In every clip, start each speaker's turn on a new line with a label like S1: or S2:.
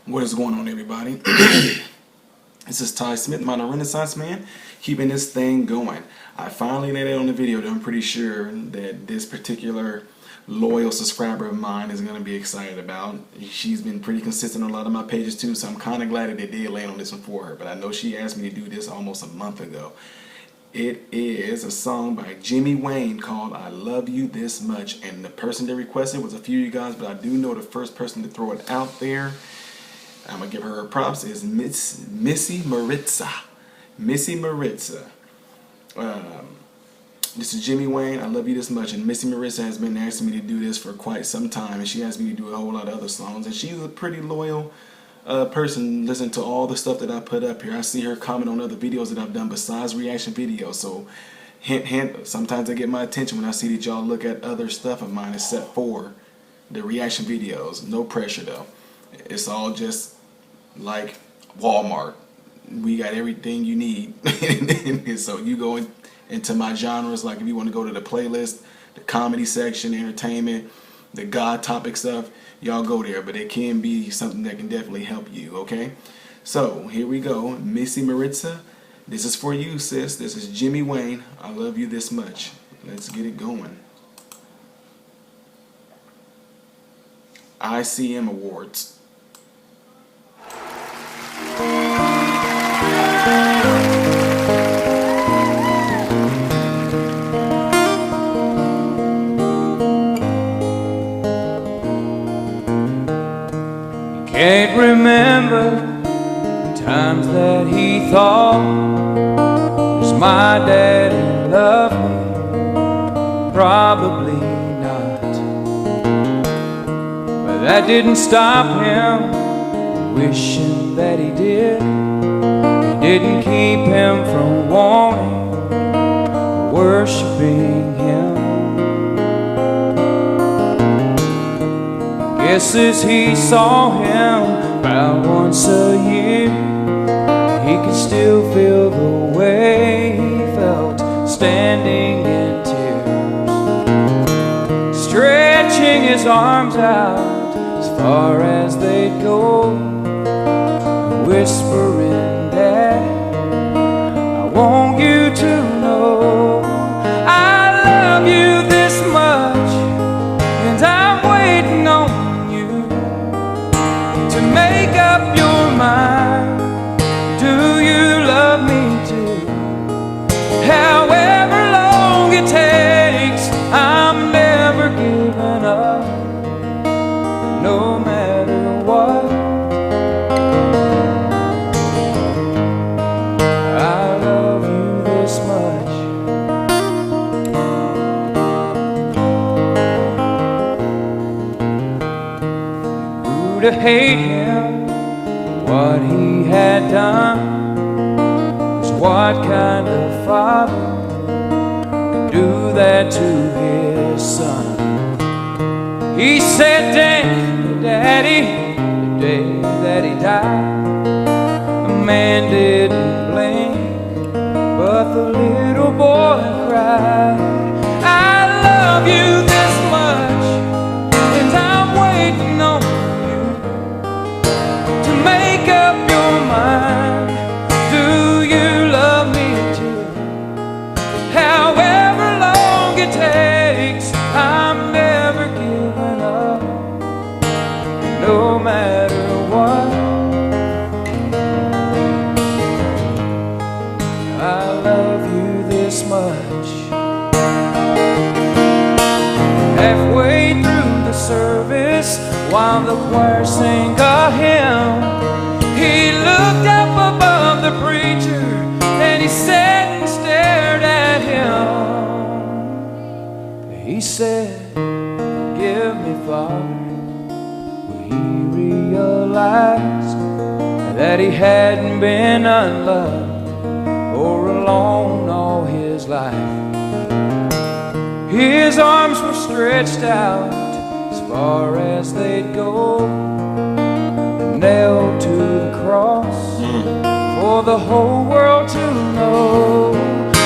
S1: What is going on, everybody? This is Ty Smith, my Renaissance man, keeping this thing going. I finally landed on the video that I'm pretty sure that this particular loyal subscriber of mine is going to be excited about. She's been pretty consistent on a lot of my pages too, so I'm kind of glad that they did land on this one for her. But I know she asked me to do this almost a month ago. It is a song by Jimmy Wayne called I Love You This Much, and the person that requested was a few of you guys, but I do know the first person to throw it out there, I'm going to give her props, is Missy Maritza. Missy Maritza. This is Jimmy Wayne, I Love You This Much, and Missy Maritza has been asking me to do this for quite some time, and she asked me to do a whole lot of other songs, and she's a pretty loyal person, listen to all the stuff that I put up here. I see her comment on other videos that I've done besides reaction videos, so hint hint, sometimes I get my attention when I see that y'all look at other stuff of mine except for the reaction videos. No pressure though, it's all just like Walmart, we got everything you need. And so you go into my genres, like if you want to go to the playlist, the comedy section, entertainment, the God topic stuff, y'all go there, but it can be something that can definitely help you, okay? So here we go. Missy Maritza, this is for you, sis. This is Jimmy Wayne, I Love You This Much. Let's get it going. ICM Awards.
S2: Can't remember the times that he thought was my daddy loved me. Probably not, but that didn't stop him wishing that he did. It didn't keep him from wanting, worshiping him. Guesses he saw him about once a year. He could still feel the way he felt standing in tears, stretching his arms out as far as they'd go, whispering, Dad, I want you to know I love you this much, and I'm waiting on make up your mind. Do you love me too? However long it takes, I'm never giving up, no matter what. I love you this much. Who to hate him, what he had done, was what kind of father could do that to his son? He said, "Damn, Daddy," the day that he died. A man didn't blink, but the little boy cried. I love you this much, and I'm waiting on make up your mind. Do you love me too? However long it takes, I'm never giving up, no matter what. I love you this much. Halfway through the service, while the choir sang a hymn, he looked up above the preacher and he sat and stared at him. He said, "Forgive me, Father," when he realized that he hadn't been unloved or alone all his life. His arms were stretched out as far as they'd go, nailed to the cross for the whole world to know.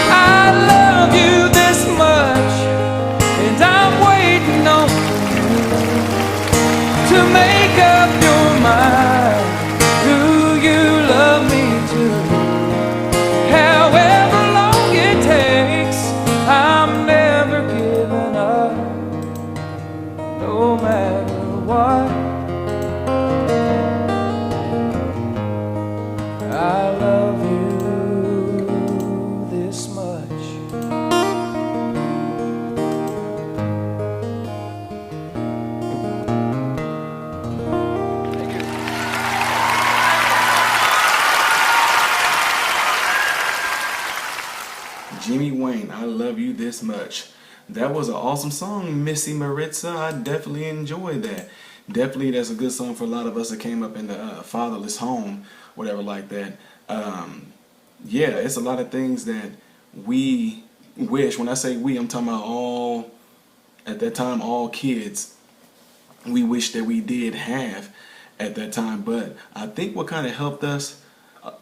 S2: I love you this much, and I'm waiting on you to make up your mind.
S1: Jimmy Wayne, I Love You This Much. That was an awesome song, Missy Maritza. I definitely enjoyed that. Definitely, that's a good song for a lot of us that came up in the fatherless home, whatever like that. Yeah, it's a lot of things that we wish. When I say we, I'm talking about all, at that time, all kids. We wish that we did have at that time. But I think what kind of helped us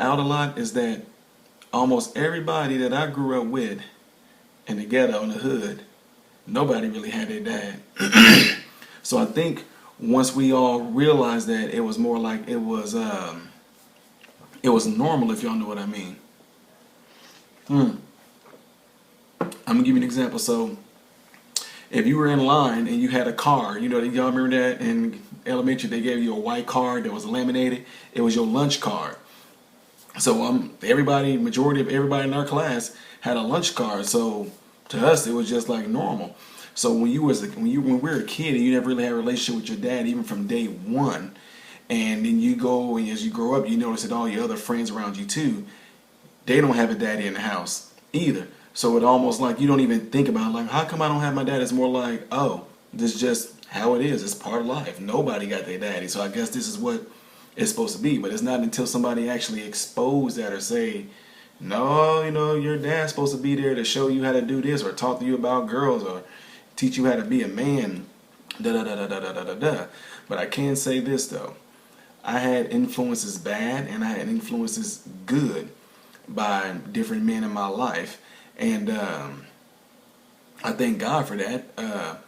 S1: out a lot is that almost everybody that I grew up with in the ghetto, in the hood, nobody really had their dad. So I think once we all realized that, it was more like it was normal, if y'all know what I mean. I'm gonna give you an example. So if you were in line and you had a card, you know, y'all remember that in elementary they gave you a white card that was laminated. It was your lunch card. So everybody, majority of everybody in our class had a lunch card. So to us, it was just like normal. So when we were a kid and you never really had a relationship with your dad, even from day one, and then you go and as you grow up, you notice that all your other friends around you too, they don't have a daddy in the house either. So it almost like you don't even think about it, like, how come I don't have my dad? It's more like, oh, this is just how it is. It's part of life. Nobody got their daddy. So I guess this is what it's supposed to be. But it's not until somebody actually expose that or say, no, you know, your dad's supposed to be there to show you how to do this or talk to you about girls or teach you how to be a man, da-da-da-da-da-da-da-da. But I can say this, though. I had influences bad and I had influences good by different men in my life. And I thank God for that.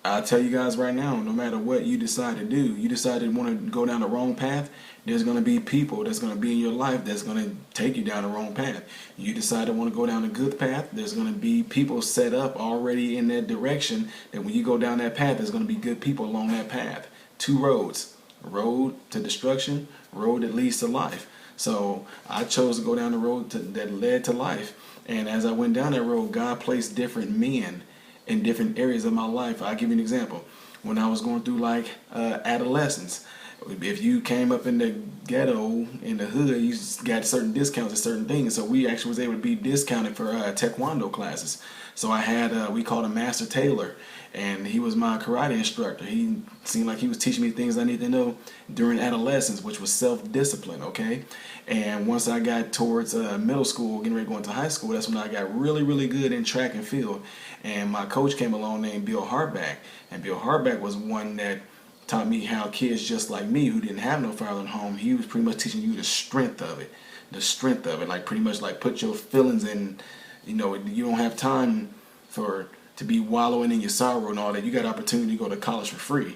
S1: I'll tell you guys right now, no matter what you decide to do, you decide to want to go down the wrong path, there's going to be people that's going to be in your life that's going to take you down the wrong path. You decide to want to go down a good path, there's going to be people set up already in that direction that when you go down that path, there's going to be good people along that path. Two roads, road to destruction, road that leads to life. So I chose to go down the road that led to life. And as I went down that road, God placed different men in different areas of my life. I'll give you an example. When I was going through like adolescence, if you came up in the ghetto, in the hood, you got certain discounts at certain things. So we actually was able to be discounted for taekwondo classes. So I had, we called him Master Taylor, and he was my karate instructor. He seemed like he was teaching me things I need to know during adolescence, which was self-discipline, okay? And once I got towards middle school, getting ready to go into high school, that's when I got really, really good in track and field. And my coach came along named Bill Hartback. And Bill Hartback was one that taught me how kids just like me who didn't have no father at home, he was pretty much teaching you the strength of it. The strength of it, like pretty much like put your feelings in, you know, you don't have time to be wallowing in your sorrow and all that. You got opportunity to go to college for free.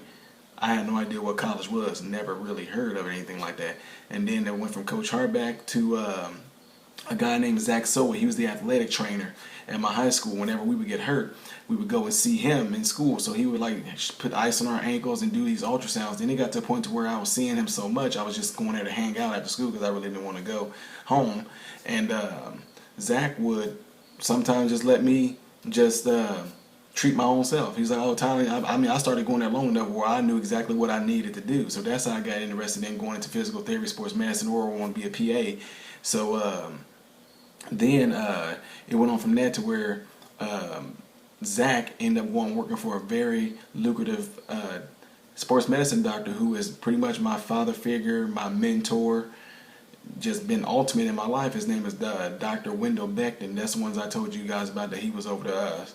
S1: I had no idea what college was, never really heard of anything like that. And then I went from Coach Hartback to a guy named Zach Sowa. He was the athletic trainer at my high school. Whenever we would get hurt, we would go and see him in school. So he would like put ice on our ankles and do these ultrasounds. Then it got to a point to where I was seeing him so much, I was just going there to hang out after school because I really didn't want to go home. And Zach would sometimes just let me just treat my own self. He's like, oh, Tyler, I started going there long enough where I knew exactly what I needed to do. So that's how I got interested in going into physical therapy, sports medicine, or want to be a PA. So then it went on from that to where Zach ended up working for a very lucrative sports medicine doctor who is pretty much my father figure, my mentor, just been ultimate in my life. His name is Dr. Wendell Becton. That's the ones I told you guys about, that he was over the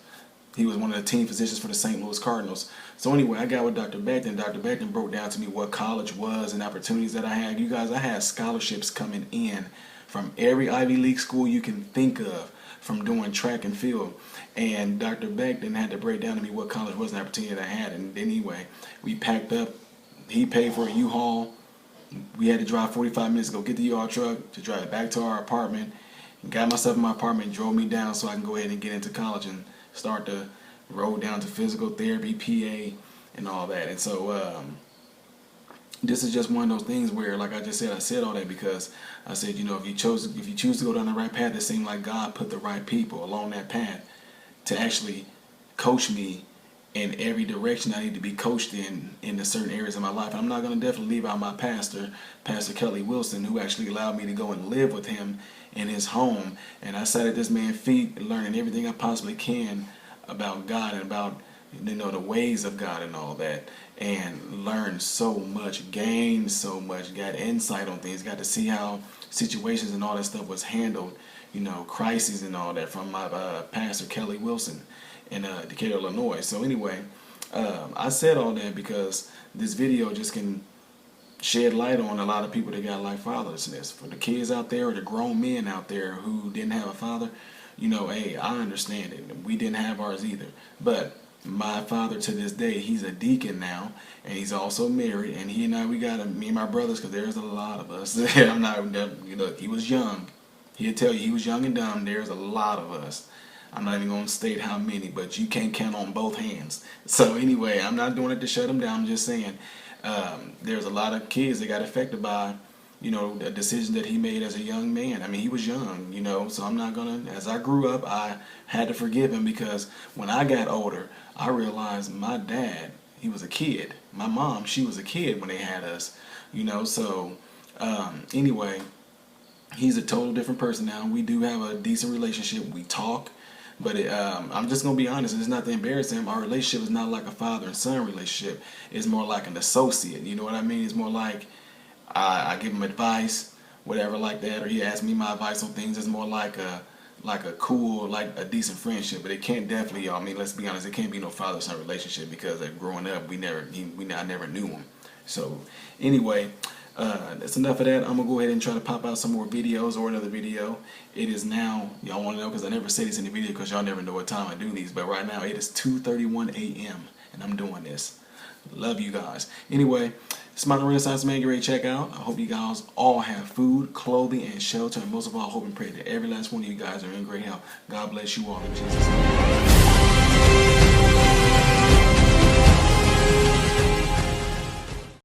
S1: he was one of the team physicians for the St. Louis Cardinals. So anyway, I got with Dr. Becton. Dr. Becton broke down to me what college was and opportunities that I had. You guys, I had scholarships coming in from every Ivy League school you can think of, from doing track and field. And Dr. Becton had to break down to me what college was and the opportunity that I had. And anyway, we packed up. He paid for a U-Haul. We had to drive 45 minutes to go get the U-Haul truck to drive back to our apartment. Got myself in my apartment, drove me down so I can go ahead and get into college and start to roll down to physical therapy, PA, and all that. And so this is just one of those things where, like I just said, I said all that because I said, you know, if you choose to go down the right path, it seemed like God put the right people along that path to actually coach me in every direction I need to be coached in the certain areas of my life. I'm not going to definitely leave out my pastor, Pastor Kelly Wilson, who actually allowed me to go and live with him in his home. And I sat at this man's feet learning everything I possibly can about God and about, you know, the ways of God and all that, and learned so much, gained so much, got insight on things, got to see how situations and all that stuff was handled, you know, crises and all that from my pastor Kelly Wilson in Decatur, Illinois. So anyway, I said all that because this video just can shed light on a lot of people that got like fatherlessness. For the kids out there or the grown men out there who didn't have a father, you know, hey, I understand it. We didn't have ours either. But my father to this day, he's a deacon now, and he's also married, and he and I, we got me and my brothers, because there's a lot of us. I'm not, you know, he was young. He'll tell you he was young and dumb. There's a lot of us. I'm not even going to state how many, but you can't count on both hands. So anyway, I'm not doing it to shut him down. I'm just saying there's a lot of kids that got affected by, you know, a decision that he made as a young man. I mean, he was young, you know, so I'm not going to, as I grew up, I had to forgive him, because when I got older, I realized my dad, he was a kid. My mom, she was a kid when they had us, you know, so anyway, he's a total different person now. We do have a decent relationship. We talk. But I'm just going to be honest, it's not to embarrass him. Our relationship is not like a father and son relationship. It's more like an associate. You know what I mean? It's more like I give him advice, whatever like that, or he asks me my advice on things. It's more like a cool, like a decent friendship. But it can't definitely, I mean, let's be honest, it can't be no father-son relationship, because growing up, I never knew him. So anyway, that's enough of that. I'm gonna go ahead and try to pop out some more videos or another video. It is now, y'all want to know, because I never say this in the video because y'all never know what time I do these, but right now it is 2:31 a.m. and I'm doing this. Love you guys. Anyway, Smile Renaissance Man, get ready to check out. I hope you guys all have food, clothing, and shelter, and most of all, I hope and pray that every last one of you guys are in great health. God bless you all in Jesus' name.